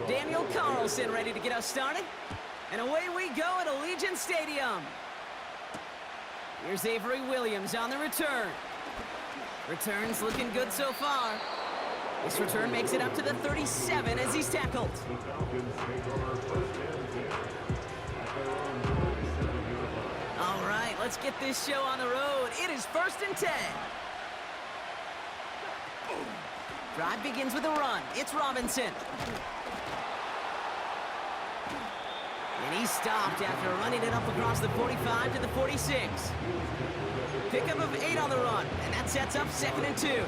Daniel Carlson ready to get us started. And away we go at Allegiant Stadium. Here's Avery Williams on the return. Return's looking good so far. This return makes it up to the 37 as he's tackled. All right, let's get this show on the road. It is 1st and 10. Drive begins with a run. It's Robinson. And he's stopped after running it up across the 45 to the 46. Pickup of 8 on the run, and that sets up 2nd and 2.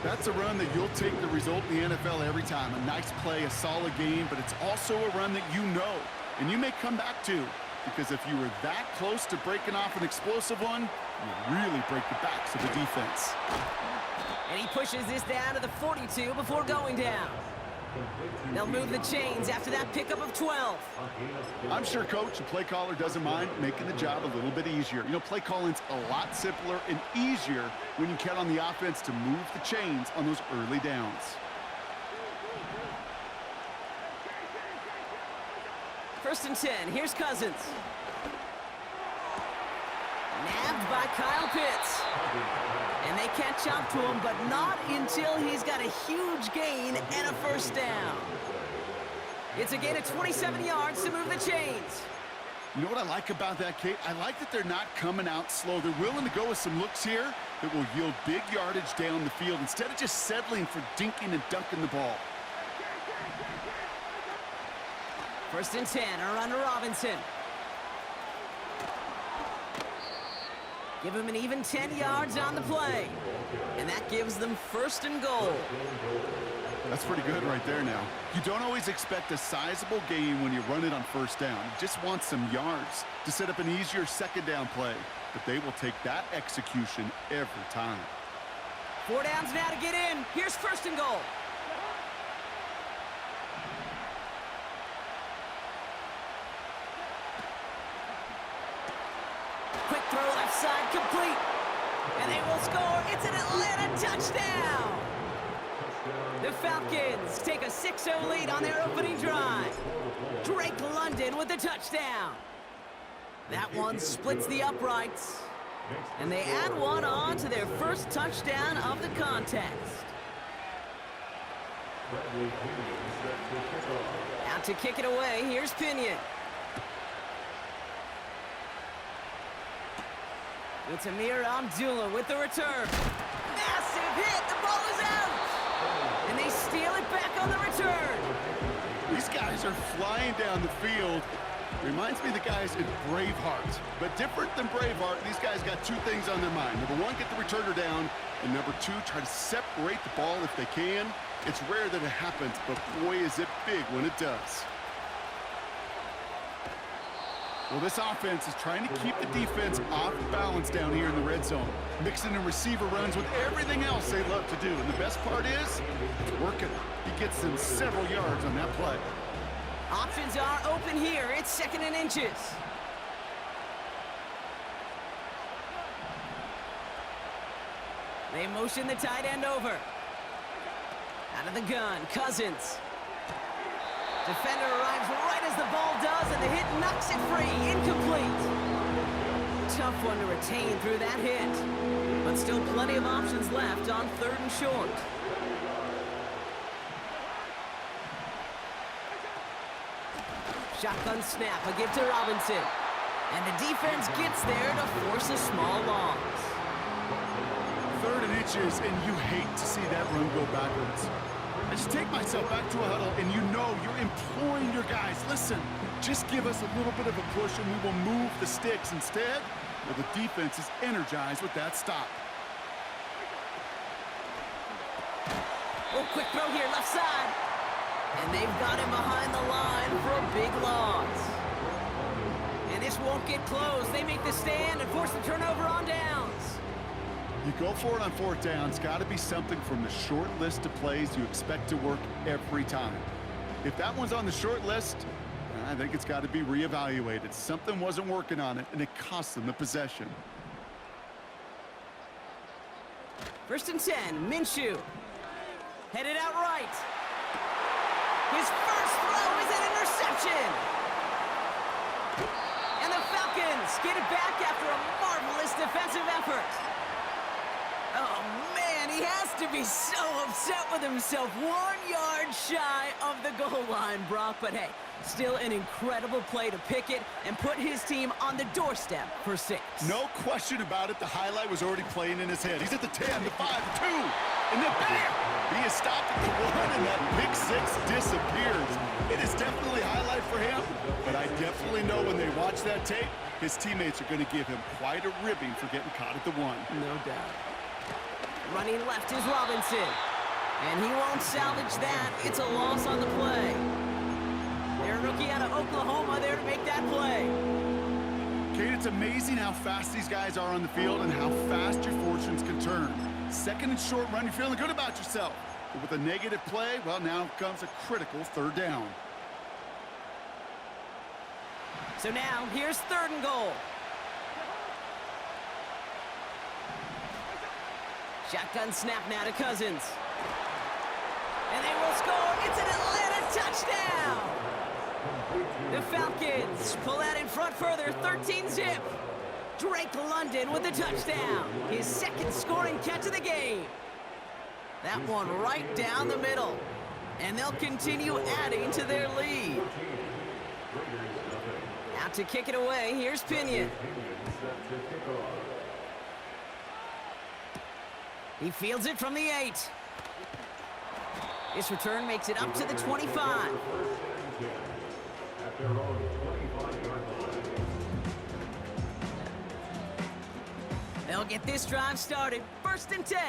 That's a run that you'll take the result in the NFL every time. A nice play, a solid game, but it's also a run that you know, and you may come back to. Because if you were that close to breaking off an explosive one, you really break the backs of the defense. And he pushes this down to the 42 before going down. They'll move the chains after that pickup of 12. I'm sure coach and play caller doesn't mind making the job a little bit easier. You know, play calling's a lot simpler and easier when you count on the offense to move the chains on those early downs. First and 10, here's Cousins. Nabbed by Kyle Pitts. And they catch up to him, but not until he's got a huge gain and a first down. It's a gain of 27 yards to move the chains. You know what I like about that, Kate? I like that they're not coming out slow. They're willing to go with some looks here that will yield big yardage down the field instead of just settling for dinking and dunking the ball. First and 10, a run to Robinson. Give him an even 10 yards on the play. And that gives them 1st and goal. That's pretty good right there now. You don't always expect a sizable gain when you run it on 1st down. You just want some yards to set up an easier 2nd down play. But they will take that execution every time. 4 downs now to get in. Here's 1st and goal. Quick throw left side complete. And they will score. It's an Atlanta touchdown. The Falcons take a 6-0 lead on their opening drive. Drake London with the touchdown. That one splits the uprights. And they add one on to their first touchdown of the contest. Out to kick it away, here's Pinion. It's Amir Abdullah with the return. Massive hit, the ball is out. And they steal it back on the return. These guys are flying down the field. Reminds me of the guys in Braveheart. But different than Braveheart, these guys got 2 things on their mind. Number 1, get the returner down. And number 2, try to separate the ball if they can. It's rare that it happens, but boy, is it big when it does. Well, this offense is trying to keep the defense off balance down here in the red zone. Mixing in receiver runs with everything else they love to do. And the best part is, it's working. He gets them several yards on that play. Options are open here. It's 2nd and inches. They motion the tight end over. Out of the gun, Cousins. Defender arrives right as the ball does, and the hit knocks it free. Incomplete. Tough one to retain through that hit. But still plenty of options left on 3rd and short. Shotgun snap, a give to Robinson. And the defense gets there to force a small loss. 3rd and inches, and you hate to see that run go backwards. I just take myself back to a huddle, and you know you're imploring your guys, listen, just give us a little bit of a push and we will move the sticks. Instead, well, the defense is energized with that stop. Oh, quick throw here, left side. And they've got him behind the line for a big loss. And this won't get close. They make the stand and force the turnover on downs. You go for it on 4th down. It's got to be something from the short list of plays you expect to work every time. If that one's on the short list, I think it's got to be reevaluated. Something wasn't working on it, and it cost them the possession. 1st and 10, Minshew. Headed out right. His first throw is an interception. And the Falcons get it back after a marvelous defensive effort. Oh, man, he has to be so upset with himself. 1 yard shy of the goal line, Brock. But, hey, still an incredible play to pick it and put his team on the doorstep for 6. No question about it. The highlight was already playing in his head. He's at the 10, the 5, the 2, and then bam! He is stopped at the 1, and that pick 6 disappears. It is definitely a highlight for him, but I definitely know when they watch that tape, his teammates are going to give him quite a ribbing for getting caught at the 1. No doubt. Running left is Robinson. And he won't salvage that. It's a loss on the play. Their rookie out of Oklahoma there to make that play. Kate, it's amazing how fast these guys are on the field and how fast your fortunes can turn. Second and short run, you're feeling good about yourself. But with a negative play, well, now comes a critical 3rd down. So now, here's 3rd and goal. Shotgun snap now to Cousins. And they will score. It's an Atlanta touchdown. The Falcons pull out in front further, 13-zip. Drake London with the touchdown. His 2nd scoring catch of the game. That one right down the middle. And they'll continue adding to their lead. Out to kick it away, here's Pinion. He fields it from the 8. This return makes it up to the 25. They'll get this drive started. 1st and 10.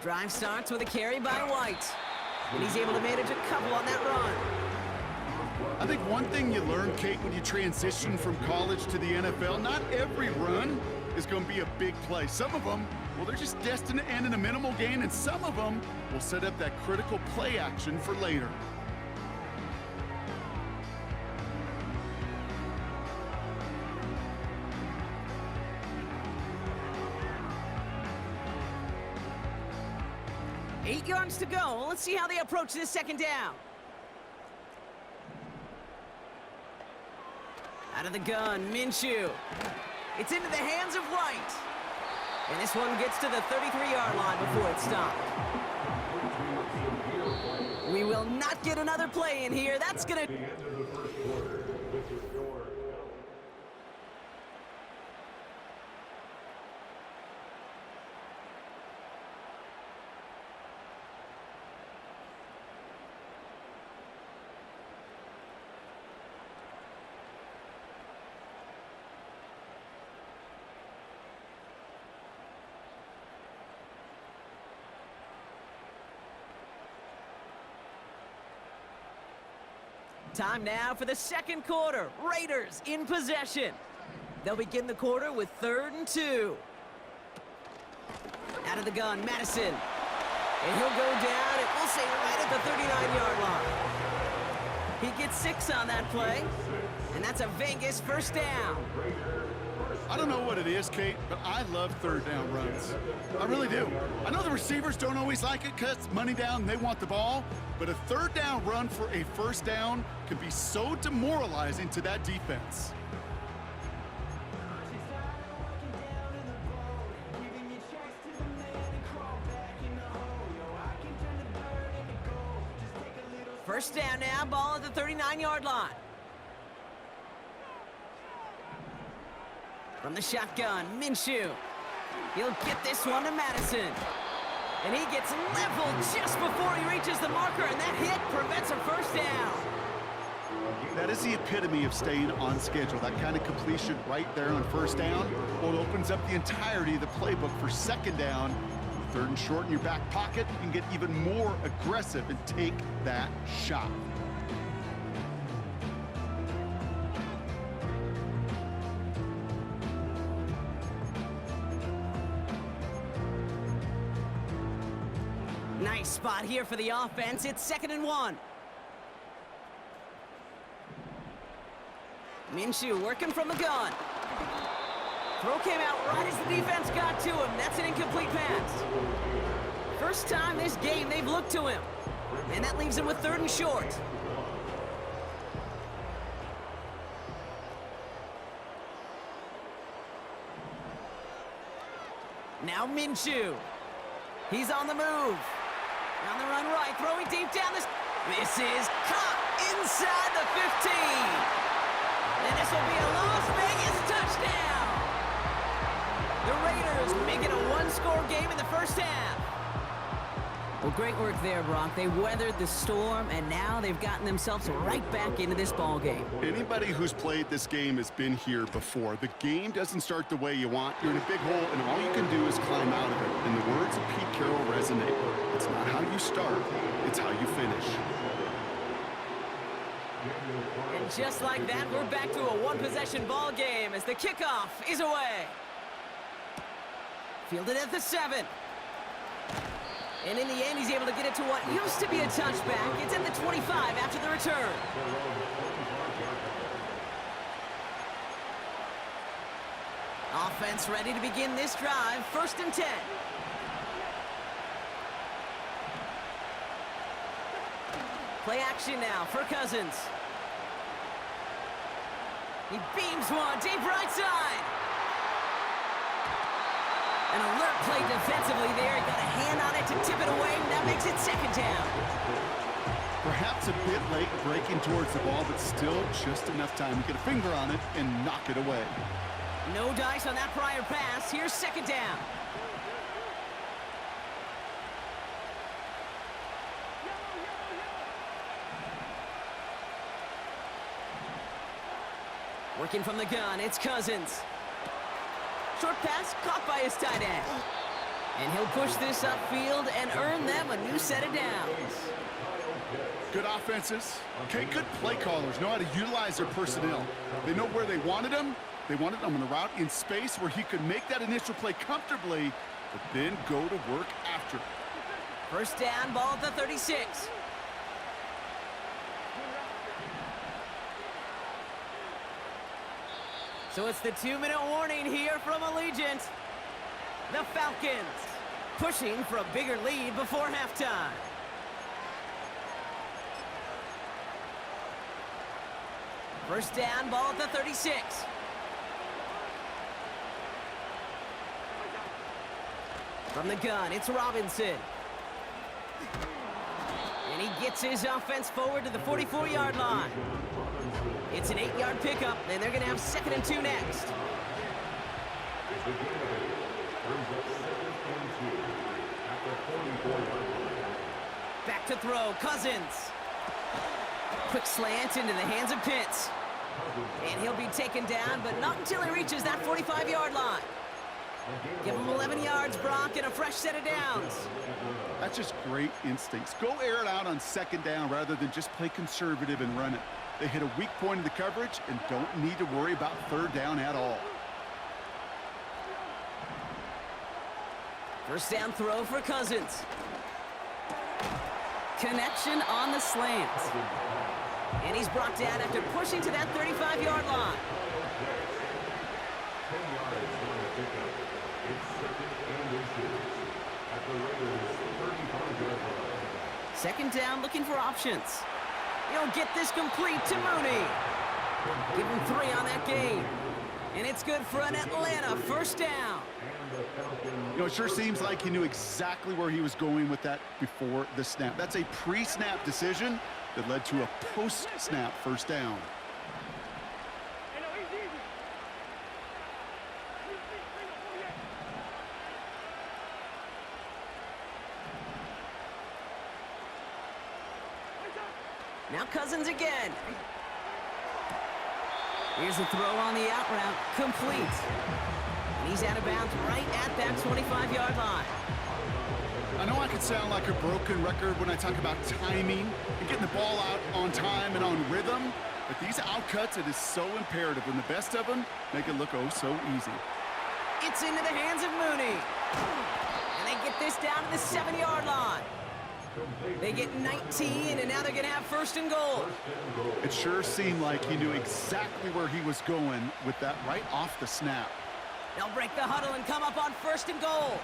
Drive starts with a carry by White. And he's able to manage a couple on that run. I think one thing you learn, Kate, when you transition from college to the NFL, not every run is going to be a big play. Some of them, well, they're just destined to end in a minimal gain, and some of them will set up that critical play action for later. Eight yards to go. Let's see how they approach this 2nd down. Out of the gun, Minshew. It's into the hands of White. And this one gets to the 33-yard line before it's stopped. We will not get another play in here. That's going to... Time now for the 2nd quarter. Raiders in possession. They'll begin the quarter with 3rd and 2. Out of the gun, Madison. And he'll go down, and we'll say right at the 39-yard line. He gets 6 on that play, and that's a Vegas 1st down. I don't know what it is, Kate, but I love 3rd down runs. I really do. I know the receivers don't always like it because it's money down, they want the ball, but a 3rd down run for a 1st down can be so demoralizing to that defense. First down now, ball at the 39-yard line. From the shotgun, Minshew. He'll get this one to Madison. And he gets leveled just before he reaches the marker, and that hit prevents a 1st down. That is the epitome of staying on schedule. That kind of completion right there on 1st down. Well, it opens up the entirety of the playbook for 2nd down. 3rd and short in your back pocket, you can get even more aggressive and take that shot. Nice spot here for the offense. It's 2nd and 1. Minshew working from the gun. Throw came out right as the defense got to him. That's an incomplete pass. First time this game they've looked to him. And that leaves him with 3rd and short. Now Minshew. He's on the move. On the run right, throwing deep down this. This is caught inside the 15. And this will be a Las Vegas touchdown. The Raiders make it a 1-score game in the first half. Well, great work there, Brock. They weathered the storm, and now they've gotten themselves right back into this ball game. Anybody who's played this game has been here before. The game doesn't start the way you want. You're in a big hole, and all you can do is climb out of it. And the words of Pete Carroll resonate. It's not how you start, it's how you finish. And just like that, we're back to a one-possession ball game as the kickoff is away. Fielded at the 7. And in the end, he's able to get it to what used to be a touchback. It's at the 25 after the return. Offense ready to begin this drive. 1st and 10. Play action now for Cousins. He beams one deep right side. An alert play defensively there. He got a hand on it to tip it away, and that makes it 2nd down. Perhaps a bit late breaking towards the ball, but still just enough time to get a finger on it and knock it away. No dice on that prior pass. Here's 2nd down. Working from the gun, it's Cousins. Short pass caught by his tight end. And he'll push this upfield and earn them a new set of downs. Good offenses. Okay, good play callers know how to utilize their personnel. They know where they wanted him. They wanted him on a route in space where he could make that initial play comfortably, but then go to work after. 1st down, ball at the 36. So it's the 2-minute warning here from Allegiant. The Falcons pushing for a bigger lead before halftime. First down, ball at the 36. From the gun, it's Robinson. And he gets his offense forward to the 44-yard line. It's an 8-yard pickup, and they're going to have 2nd and 2 next. Back to throw, Cousins. Quick slant into the hands of Pitts. And he'll be taken down, but not until he reaches that 45-yard line. Give him 11 yards, Brock, and a fresh set of downs. That's just great instincts. Go air it out on 2nd down rather than just play conservative and run it. They hit a weak point in the coverage and don't need to worry about 3rd down at all. First down throw for Cousins. Connection on the slant. And he's brought down after pushing to that 35-yard line. Second down, looking for options. He'll get this complete to Mooney. Give him 3 on that game. And it's good for an Atlanta 1st down. You know, it sure seems like he knew exactly where he was going with that before the snap. That's a pre-snap decision that led to a post-snap 1st down. Now Cousins again. Here's the throw on the out route, complete. And he's out of bounds right at that 25-yard line. I know I could sound like a broken record when I talk about timing and getting the ball out on time and on rhythm, but these outcuts, it is so imperative, and the best of them make it look oh so easy. It's into the hands of Mooney. And they get this down to the 7-yard line. They get 19, and now they're going to have first and goal. It sure seemed like he knew exactly where he was going with that right off the snap. They'll break the huddle and come up on first and goal.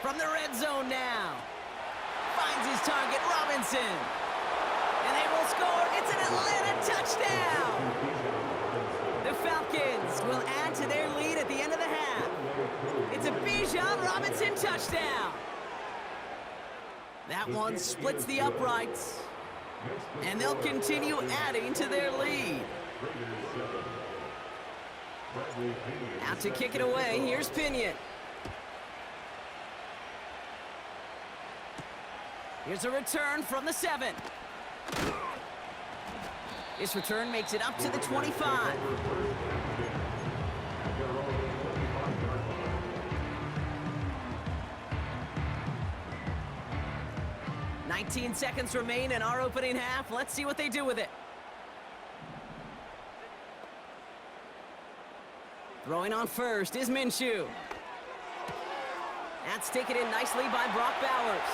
From the red zone now. Finds his target, Robinson. And they will score. It's an Atlanta touchdown. The Falcons will add to their lead at the end of the half. It's a Bijan Robinson touchdown. That one splits the uprights. And they'll continue adding to their lead. Out to kick it away, here's Pinion. Here's a return from the 7. This return makes it up to the 25. "19 seconds remain in our opening half. Let's see what they do with it. Throwing on first is Minshew. That's taken in nicely by Brock Bowers.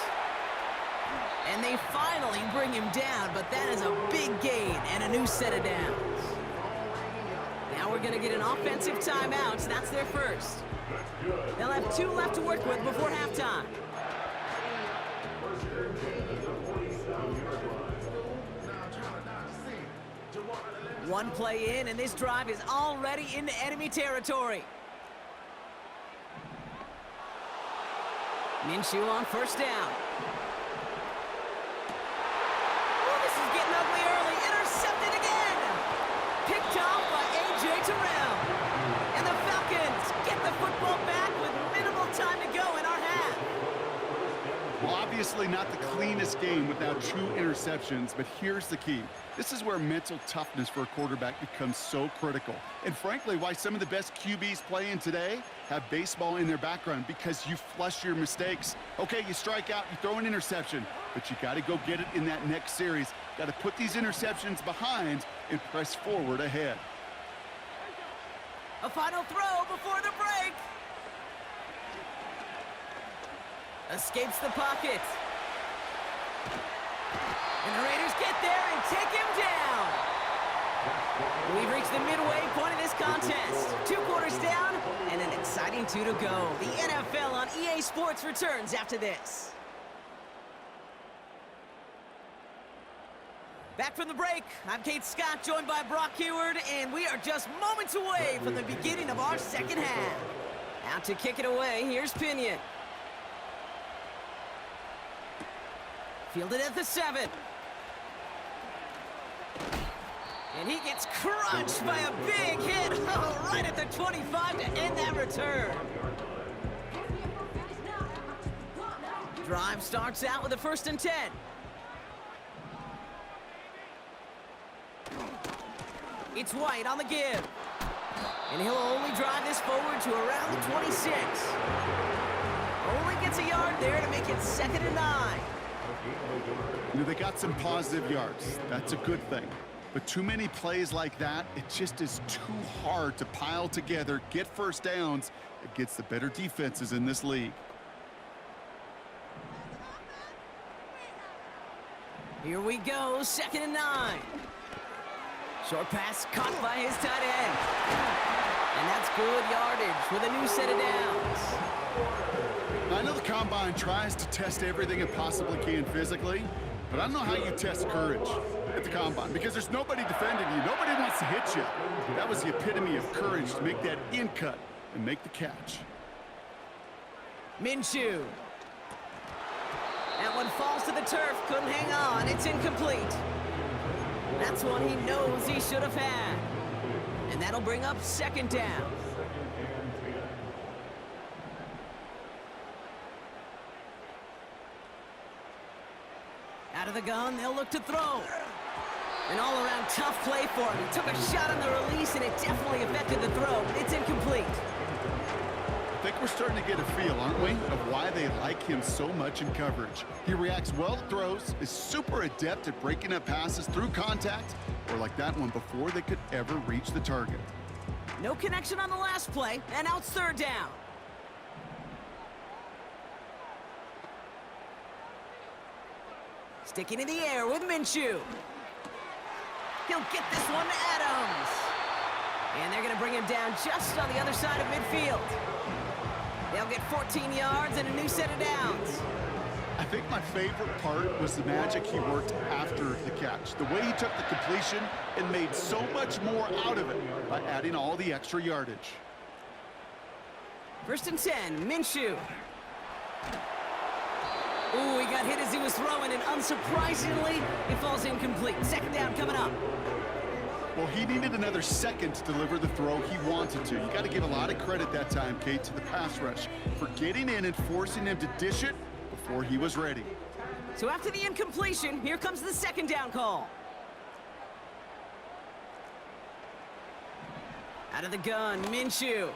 And they finally bring him down, but that is a big gain and a new set of downs. Now we're going to get an offensive timeout. That's their first. They'll have 2 left to work with before halftime. One play in, and this drive is already into enemy territory. Minshew on first down. Oh, this is getting ugly early. Intercepted again. Picked off by A.J. Terrell. And the Falcons get the football back with minimal time to go in our half. Well, obviously not the cleanest game without 2 interceptions, but here's the key. This is where mental toughness for a quarterback becomes so critical. And frankly, why some of the best QBs playing today have baseball in their background, because you flush your mistakes. Okay, you strike out, you throw an interception, but you got to go get it in that next series. Got to put these interceptions behind and press forward ahead. A final throw before the break. Escapes the pocket. And the Raiders get there and take him down. We've reached the midway point of this contest. 2 quarters down and an exciting 2 to go. The NFL on EA Sports returns after this. Back from the break, I'm Kate Scott, joined by Brock Heward, and we are just moments away from the beginning of our second half. Out to kick it away, here's Pinion. Fielded at the 7. And he gets crunched by a big hit, oh, right at the 25 to end that return. Drive starts out with a 1st and 10. It's White on the give. And he'll only drive this forward to around the 26. Only gets a yard there to make it 2nd and 9. You know, they got some positive yards. That's a good thing. But too many plays like that, it just is too hard to pile together, get first downs. It gets the better defenses in this league. Here we go, 2nd and 9. Short pass caught by his tight end. And that's good yardage with a new set of downs. I know the Combine tries to test everything it possibly can physically, but I don't know how you test courage at the Combine, because there's nobody defending you. Nobody wants to hit you. That was the epitome of courage, to make that in cut and make the catch. Minshew. That one falls to the turf, couldn't hang on. It's incomplete. That's one he knows he should have had. And that'll bring up 2nd down. Out of the gun, they'll look to throw. An all-around tough play for him. He took a shot on the release, and it definitely affected the throw. It's incomplete. I think we're starting to get a feel, aren't we, of why they like him so much in coverage. He reacts well to throws, is super adept at breaking up passes through contact, or like that one before they could ever reach the target. No connection on the last play, and now it's 3rd down. Sticking in the air with Minshew. He'll get this one to Adams. And they're going to bring him down just on the other side of midfield. They'll get 14 yards and a new set of downs. I think my favorite part was the magic he worked after the catch. The way he took the completion and made so much more out of it by adding all the extra yardage. 1st and 10, Minshew. Ooh, he got hit as he was throwing, and unsurprisingly, it falls incomplete. 2nd down coming up. Well, he needed another second to deliver the throw he wanted to. You got to give a lot of credit that time, Kate, to the pass rush for getting in and forcing him to dish it before he was ready. So after the incompletion, here comes the 2nd down call. Out of the gun, Minshew.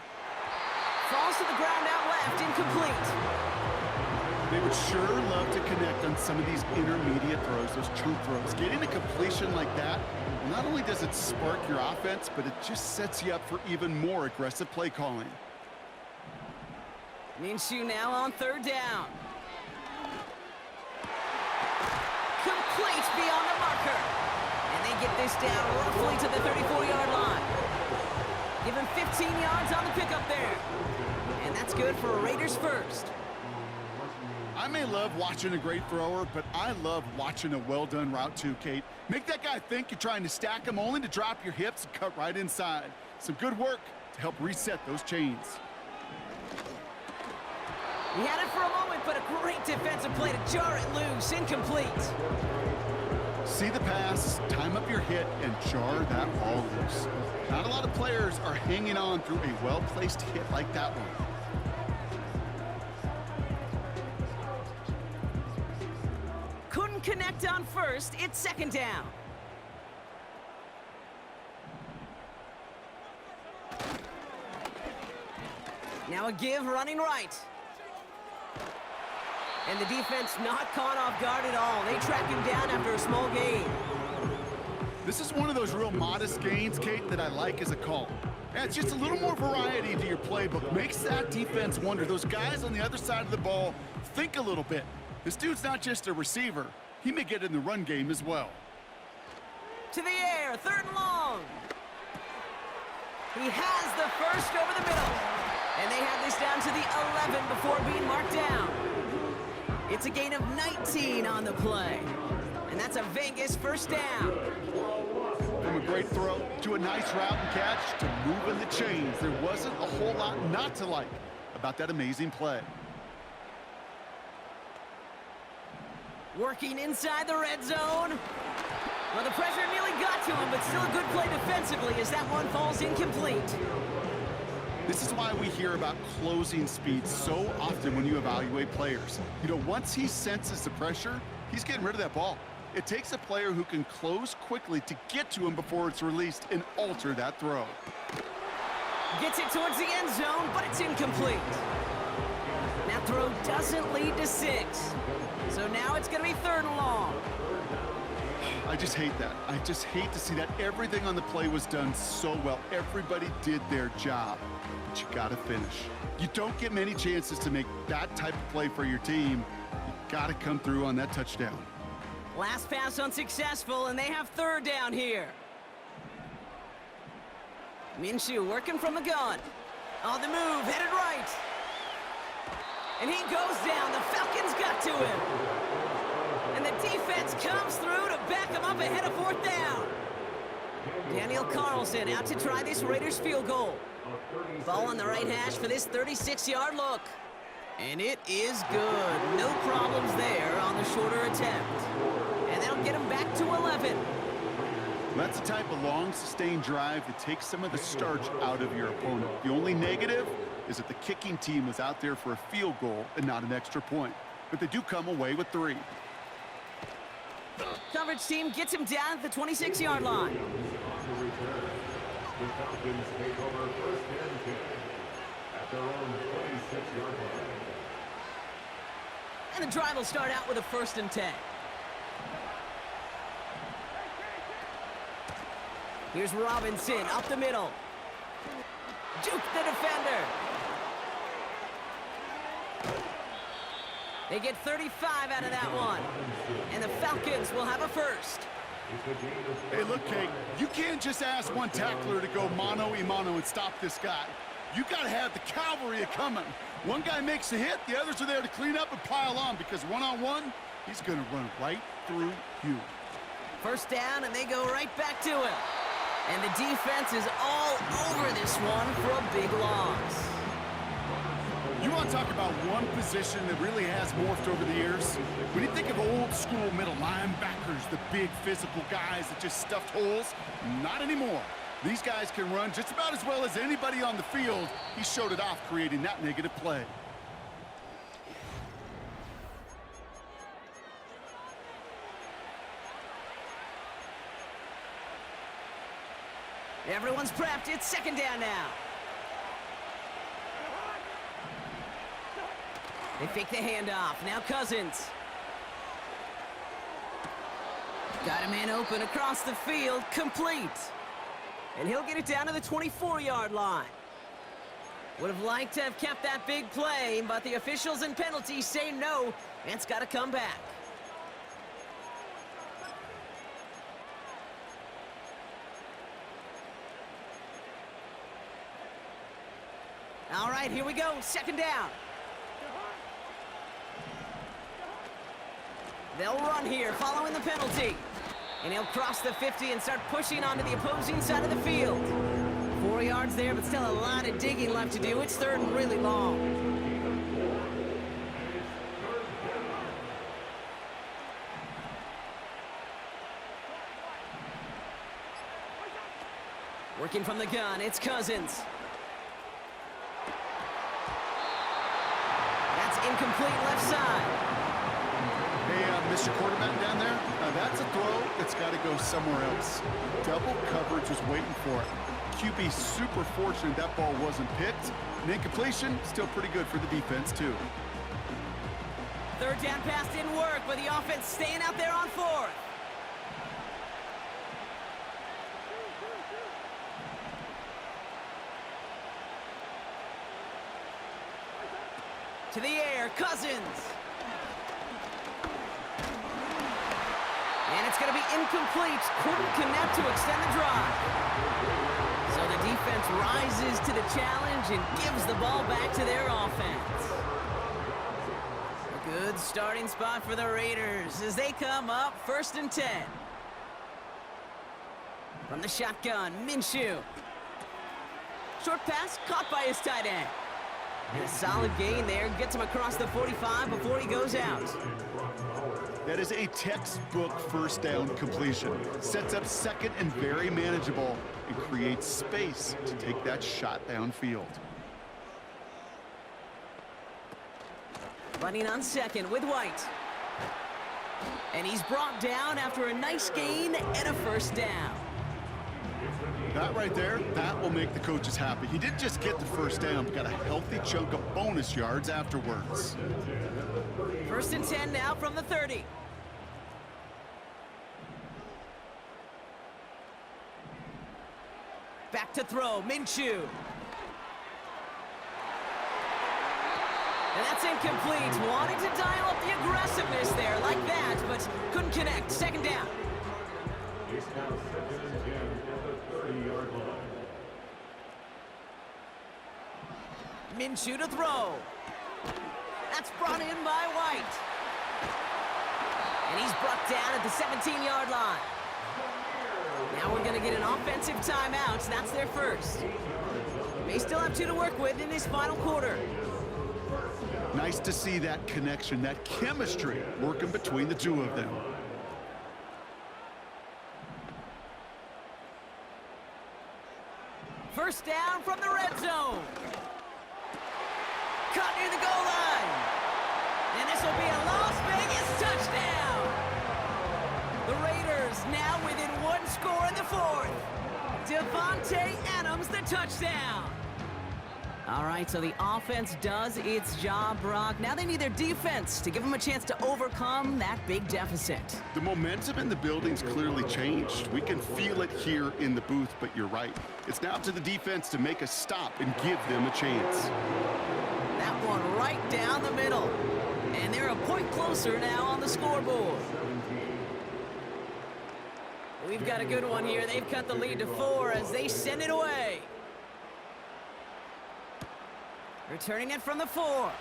Falls to the ground out left, incomplete. They would sure love to connect on some of these intermediate throws, those chunk throws. Getting a completion like that, well, not only does it spark your offense, but it just sets you up for even more aggressive play calling. Minshew now on 3rd down. Complete beyond the marker. And they get this down roughly to the 34-yard line. Give him 15 yards on the pickup there. And that's good for a Raiders first. I may love watching a great thrower, but I love watching a well-done route too, Kate. Make that guy think you're trying to stack him only to drop your hips and cut right inside. Some good work to help reset those chains. He had it for a moment, but a great defensive play to jar it loose. Incomplete. See the pass, time up your hit, and jar that ball loose. Not a lot of players are hanging on through a well-placed hit like that one. Couldn't connect on 1st. It's 2nd down. Now a give running right. And the defense not caught off guard at all. They track him down after a small gain. This is one of those real modest gains, Kate, that I like as a call. Yeah, it's just a little more variety to your playbook. Makes that defense wonder. Those guys on the other side of the ball think a little bit. This dude's not just a receiver. He may get in the run game as well. To the air, 3rd and long. He has the first over the middle. And they have this down to the 11 before being marked down. It's a gain of 19 on the play. And that's a Vegas 1st down. From a great throw to a nice route and catch to moving the chains, there wasn't a whole lot not to like about that amazing play. Working inside the red zone. Well, the pressure nearly got to him, but still a good play defensively as that one falls incomplete. This is why we hear about closing speed so often when you evaluate players. You know, once he senses the pressure, he's getting rid of that ball. It takes a player who can close quickly to get to him before it's released and alter that throw. Gets it towards the end zone, but it's incomplete. That throw doesn't lead to 6. So now it's going to be 3rd and long. I just hate that. I just hate to see that. Everything on the play was done so well. Everybody did their job, but you got to finish. You don't get many chances to make that type of play for your team. You got to come through on that touchdown. Last pass unsuccessful, and they have 3rd down here. Minshew working from the gun. On the move, headed right. And he goes down. The Falcons got to him. And the defense comes through to back him up ahead of 4th down. Daniel Carlson out to try this Raiders field goal. Ball on the right hash for this 36-yard look. And it is good. No problems there on the shorter attempt. And that'll get him back to 11. That's the type of long, sustained drive that takes some of the starch out of your opponent. The only negative is that the kicking team was out there for a field goal and not an extra point. But they do come away with 3. Coverage team gets him down at the 26-yard line. The Falcons take over 1st and 10 at their own 26-yard line. And the drive will start out with a 1st and 10. Here's Robinson up the middle. Juke the defender. They get 35 out of that one. And the Falcons will have a first. Hey, look, Kate, you can't just ask one tackler to go mano-a-mano and stop this guy. You got to have the cavalry coming. One guy makes a hit, the others are there to clean up and pile on, because one-on-one, he's going to run right through you. First down, and they go right back to him. And the defense is all over this one for a big loss. You want to talk about one position that really has morphed over the years? When you think of old school middle linebackers, the big physical guys that just stuffed holes, not anymore. These guys can run just about as well as anybody on the field. He showed it off, creating that negative play. Everyone's prepped. It's second down now. They fake the handoff. Now Cousins. Got a man open across the field. Complete. And he'll get it down to the 24-yard line. Would have liked to have kept that big play, but the officials and penalties say no. And it's got to come back. All right, here we go. Second down. They'll run here following the penalty. And he'll cross the 50 and start pushing onto the opposing side of the field. 4 yards there, but still a lot of digging left to do. It's third and really long. Working from the gun, it's Cousins. That's incomplete left side. Hey, Mr. Quarterback down there, that's a throw that's got to go somewhere else. Double coverage was waiting for it. QB super fortunate that ball wasn't picked. And incompletion, still pretty good for the defense, too. Third down pass didn't work, but the offense staying out there on fourth. To the air, Cousins. And it's going to be incomplete. Couldn't connect to extend the drive. So the defense rises to the challenge and gives the ball back to their offense. A good starting spot for the Raiders as they come up 1st and 10. From the shotgun, Minshew. Short pass caught by his tight end. And a solid gain there. Gets him across the 45 before he goes out. That is a textbook first down completion. Sets up second and very manageable and creates space to take that shot downfield. Running on second with White. And he's brought down after a nice gain and a first down. That right there, that will make the coaches happy. He didn't just get the first down, but got a healthy chunk of bonus yards afterwards. 1st and 10 now from the 30. Back to throw, Minshew. And that's incomplete. Wanted to dial up the aggressiveness there like that, but couldn't connect. Second down. It's now 2nd and 10 at the 30-yard line. Minshew to throw. That's brought in by White. And he's brought down at the 17-yard line. Now we're going to get an offensive timeout. That's their first. They still have 2 to work with in this final quarter. Nice to see that connection, that chemistry working between the two of them. First down from the red zone. Caught near the goal line. And this will be a Las Vegas touchdown. The Raiders now within 1 score in the 4th. Devontae Adams, the touchdown. All right, so the offense does its job, Brock. Now they need their defense to give them a chance to overcome that big deficit. The momentum in the building's clearly changed. We can feel it here in the booth, but you're right. It's now to the defense to make a stop and give them a chance. That one right down the middle. And they're a point closer now on the scoreboard. We've got a good one here. They've cut the lead to 4 as they send it away. Returning it from the 4.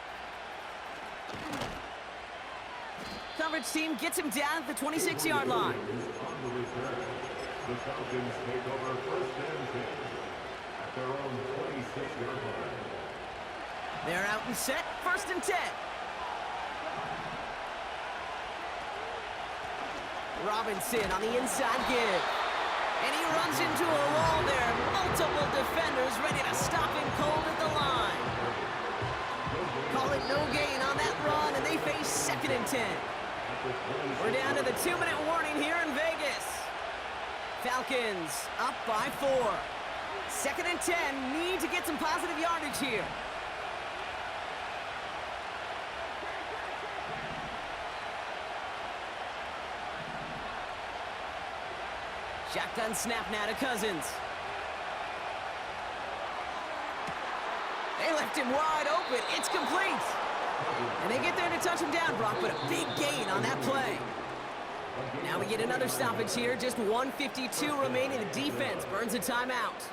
Coverage team gets him down at the 26-yard line. The Falcons take over first and 10 at their own 26-yard line. They're out and set, first and 10. Robinson on the inside give. And he runs into a wall there. Multiple defenders ready to stop him cold at the line. Call it no gain on that run, and they face second and 10. We're down to the 2-minute warning here in Vegas. Falcons up by 4. Second and 10, need to get some positive yardage here. Shotgun snap now to Cousins. They left him wide open. It's complete. And they get there to touch him down, Brock, but a big gain on that play. Now we get another stoppage here. Just 1:52 remaining. The defense burns a timeout.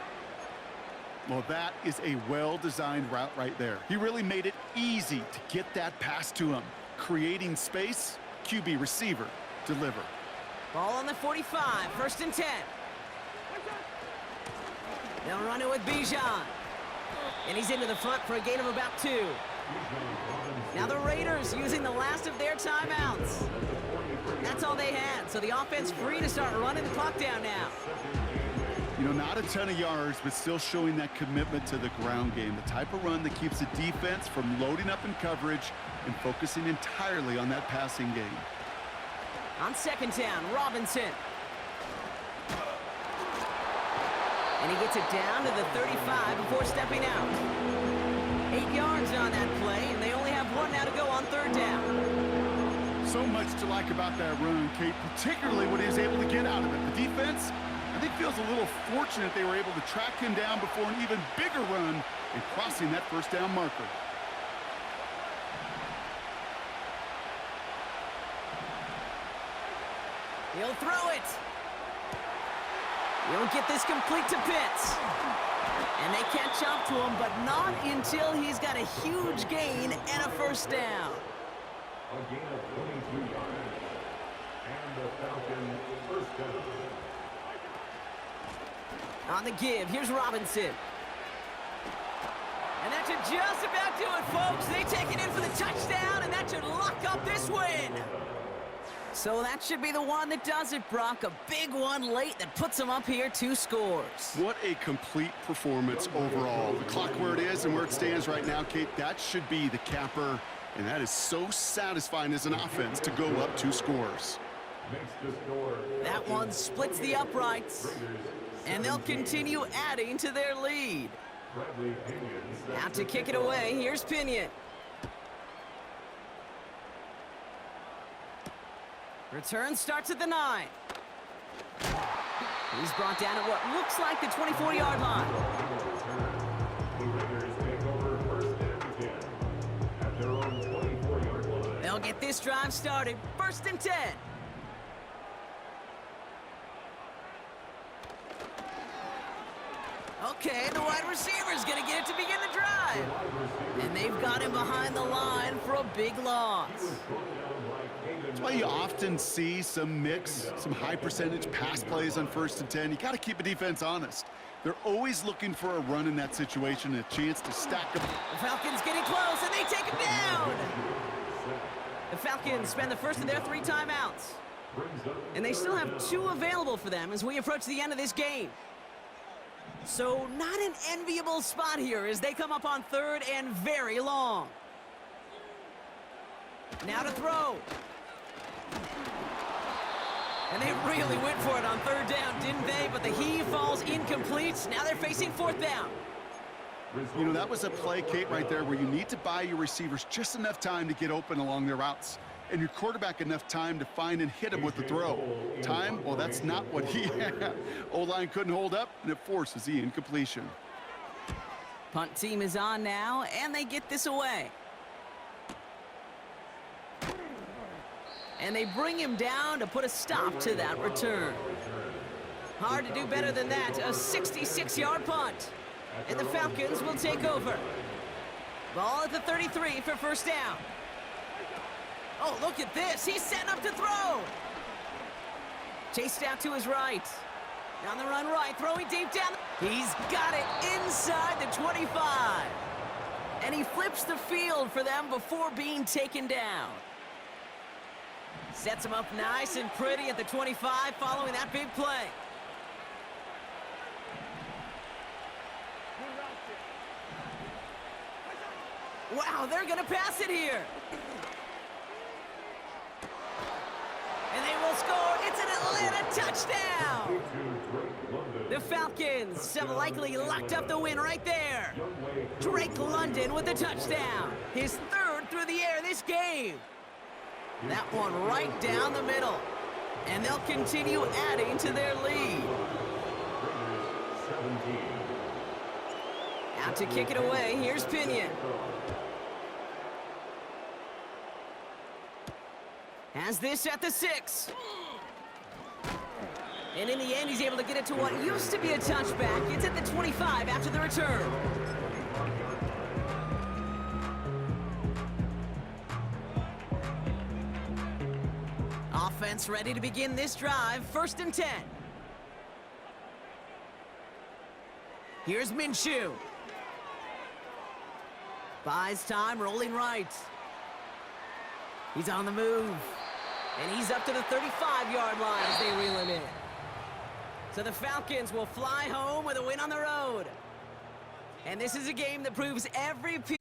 Well, that is a well-designed route right there. He really made it easy to get that pass to him. Creating space, QB receiver, deliver. Ball on the 45, first and 10. They'll run it with Bijan. And he's into the front for a gain of about 2. Now the Raiders using the last of their timeouts. That's all they had, so the offense free to start running the clock down now. You know, not a ton of yards, but still showing that commitment to the ground game. The type of run that keeps the defense from loading up in coverage and focusing entirely on that passing game. On second down, Robinson. And he gets it down to the 35 before stepping out. 8 yards on that play, and they only have 1 now to go on third down. So much to like about that run, Kate, particularly what he was able to get out of it. The defense, I think, feels a little fortunate they were able to track him down before an even bigger run and crossing that first down marker. He'll throw it. He'll get this complete to Pitts. And they catch up to him, but not until he's got a huge gain and a first down. A gain of 22 yards. And the Falcons first down. On the give, here's Robinson. And that should just about do it, folks. They take it in for the touchdown, and that should lock up this win. So that should be the one that does it, Brock. A big one late that puts them up here 2 scores. What a complete performance overall. The clock where it is and where it stands right now, Kate, that should be the capper. And that is so satisfying as an offense to go up 2 scores. That one splits the uprights. And they'll continue adding to their lead. Now to kick it away, here's Pinion. Return starts at the 9. He's brought down at what looks like the 24-yard line. They'll get this drive started. First and 10. Okay, the wide receiver's going to get it to begin the drive. And they've got him behind the line for a big loss. That's why you often see some mix, some high-percentage pass plays on first and 10. You got to keep a defense honest. They're always looking for a run in that situation, a chance to stack them. The Falcons getting close, and they take him down. The Falcons spend the first of their 3 timeouts. And they still have 2 available for them as we approach the end of this game. So not an enviable spot here as they come up on 3rd and very long. Now to throw. And they really went for it on 3rd down, didn't they? But the heave falls incomplete. Now they're facing 4th down. You know, that was a play, Kate, right there where you need to buy your receivers just enough time to get open along their routes. And your quarterback enough time to find and hit him with the throw. Time? Well, that's not what he had. O-line couldn't hold up, and it forces the incompletion. Punt team is on now, and they get this away. And they bring him down to put a stop to that return. Hard to do better than that. A 66-yard punt. And the Falcons will take over. Ball at the 33 for first down. Oh, look at this. He's setting up to throw. Chased out to his right. On the run right, throwing deep down. He's got it inside the 25. And he flips the field for them before being taken down. Sets him up nice and pretty at the 25 following that big play. Wow, they're going to pass it here. And they will score. It's an Atlanta touchdown. The Falcons have likely locked up the win right there. Drake London with the touchdown. His third through the air this game. That one right down the middle. And they'll continue adding to their lead. Out to kick it away. Here's Pinion. Has this at the 6. And in the end, he's able to get it to what used to be a touchback. It's at the 25 after the return. Offense ready to begin this drive. 1st and 10. Here's Minshew. Buys time, rolling right. He's on the move. And he's up to the 35-yard line as they reel him in. So the Falcons will fly home with a win on the road. And this is a game that proves every piece